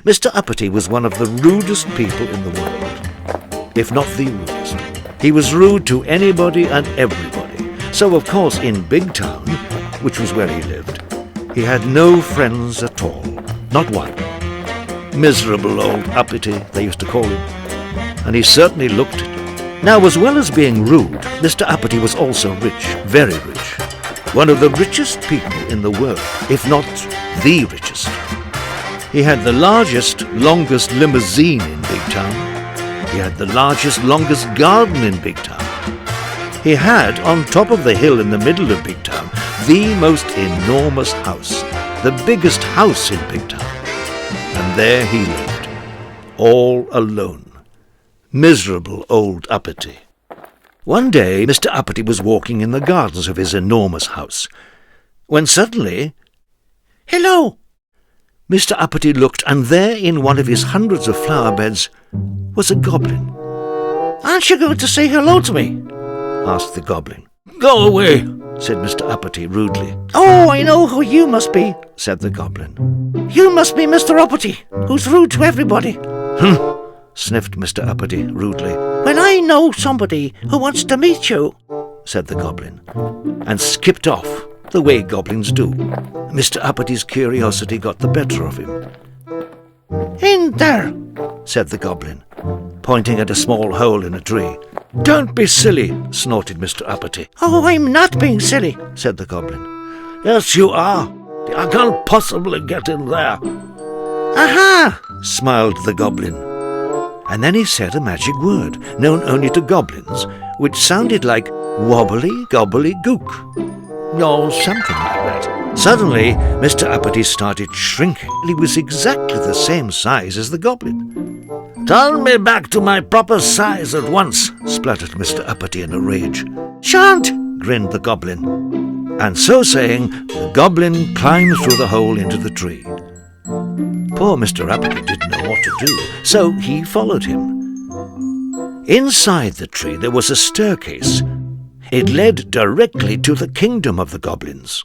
Mr. Uppity was one of the rudest people in the world, if not the rudest. He was rude to anybody and everybody. So, of course, in Big Town, which was where he lived, he had no friends at all, not one. Miserable old Uppity, they used to call him, and he certainly looked it. Now, as well as being rude, Mr. Uppity was also rich, very rich. One of the richest people in the world, if not the richest. He had the largest, longest limousine in Big Town. He had the largest, longest garden in Big Town. He had, on top of the hill in the middle of Big Town, the most enormous house, the biggest house in Big Town. And there he lived, all alone. Miserable old Uppity. One day, Mr. Uppity was walking in the gardens of his enormous house, when suddenly, "Hello!" Mr. Uppity looked, and there in one of his hundreds of flower beds was a goblin. "Aren't you going to say hello to me?" asked the goblin. "Go away," said Mr. Uppity rudely. "Oh, I know who you must be," said the goblin. "You must be Mr. Uppity, who's rude to everybody." Sniffed Mr. Uppity rudely. "Well, I know somebody who wants to meet you," said the goblin, and skipped off, the way goblins do. Mr. Uppity's curiosity got the better of him. "In there," said the goblin, pointing at a small hole in a tree. "Don't be silly," snorted Mr. Uppity. "Oh, I'm not being silly," said the goblin. "Yes, you are. I can't possibly get in there." "Aha!" smiled the goblin. And then he said a magic word, known only to goblins, which sounded like wobbly gobbly gook, or something like that. Suddenly, Mr. Uppity started shrinking. He was exactly the same size as the goblin. "Turn me back to my proper size at once," spluttered Mr. Uppity in a rage. "Shan't," grinned the goblin. And so saying, the goblin climbed through the hole into the tree. Poor Mr. Uppity didn't know what to do, so he followed him. Inside the tree there was a staircase. It led directly to the kingdom of the goblins.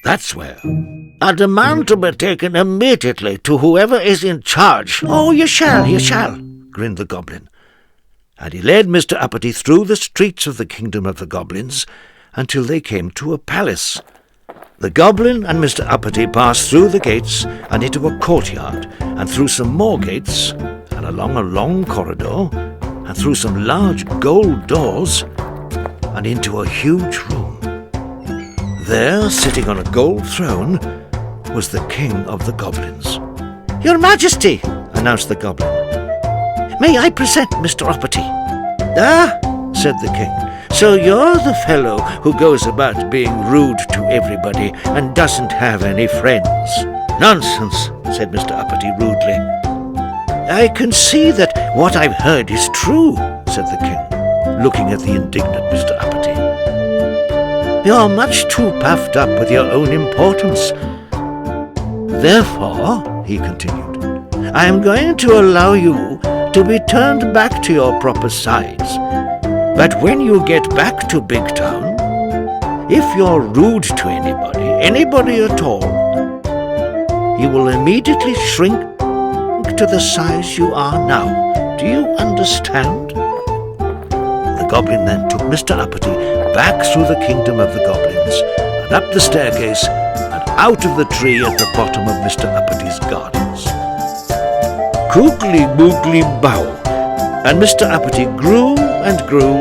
That's where. "I demand to be taken immediately to whoever is in charge." "Oh, you shall, grinned the goblin. And he led Mr. Uppity through the streets of the kingdom of the goblins until they came to a palace. The goblin and Mr. Uppity passed through the gates and into a courtyard, and through some more gates, and along a long corridor, and through some large gold doors, and into a huge room. There, sitting on a gold throne, was the king of the goblins. "Your Majesty," announced the goblin, "may I present Mr. Uppity?" "Ah," said the king, "so you're the fellow who goes about being rude to everybody and doesn't have any friends." "Nonsense," said Mr. Uppity rudely. "I can see that what I've heard is true," said the king, looking at the indignant Mr. Uppity. "You're much too puffed up with your own importance. Therefore," he continued, "I am going to allow you to be turned back to your proper size. But when you get back to Big Town, if you're rude to anybody at all, you will immediately shrink to the size you are now. Do you understand?" The goblin then took Mr. Uppity back through the kingdom of the goblins, and up the staircase, and out of the tree at the bottom of Mr. Uppity's gardens. Koogly boogly bow, and Mr. Uppity grew and grew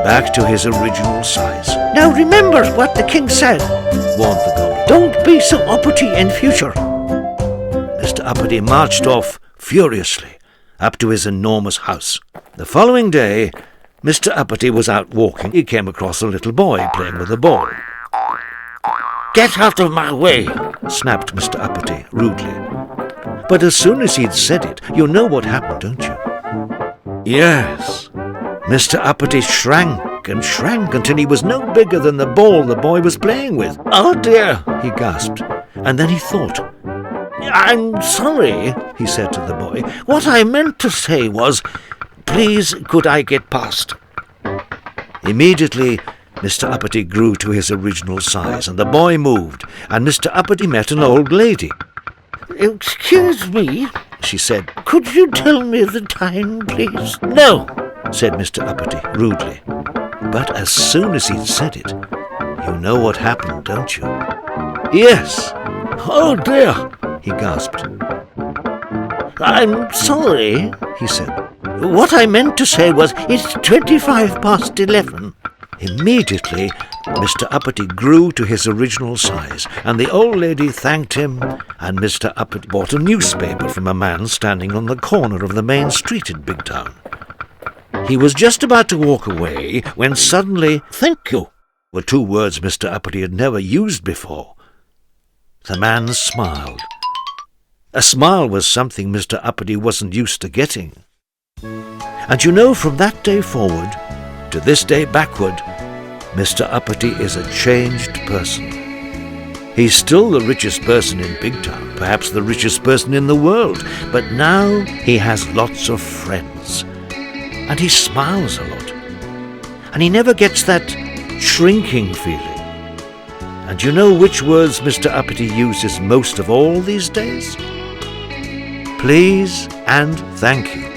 back to his original size. "Now remember what the king said," warned the goblin. "Don't be so uppity in future." Mr. Uppity marched off furiously up to his enormous house. The following day, Mr. Uppity was out walking. He came across a little boy playing with a ball. "Get out of my way," snapped Mr. Uppity rudely. But as soon as he'd said it, you know what happened, don't you? Yes, Mr. Uppity shrank and shrank until he was no bigger than the ball the boy was playing with. "Oh dear," he gasped, and then he thought. "I'm sorry," he said to the boy. "What I meant to say was, please, could I get past?" Immediately, Mr. Uppity grew to his original size, and the boy moved, and Mr. Uppity met an old lady. "Excuse me," she said. "Could you tell me the time, please?" "No," said Mr. Uppity rudely. But as soon as he'd said it, you know what happened, don't you? "Yes." "Oh dear," he gasped. "I'm sorry," he said. "What I meant to say was, it's 25 past 11. Immediately, Mr. Uppity grew to his original size, and the old lady thanked him, and Mr. Uppity bought a newspaper from a man standing on the corner of the main street in Big Town. He was just about to walk away when suddenly, "Thank you," were two words Mr. Uppity had never used before. The man smiled. A smile was something Mr. Uppity wasn't used to getting. And you know, from that day forward, to this day backward, Mr. Uppity is a changed person. He's still the richest person in Big Town, perhaps the richest person in the world, but now he has lots of friends. And he smiles a lot. And he never gets that shrinking feeling. And you know which words Mr. Uppity uses most of all these days? Please and thank you.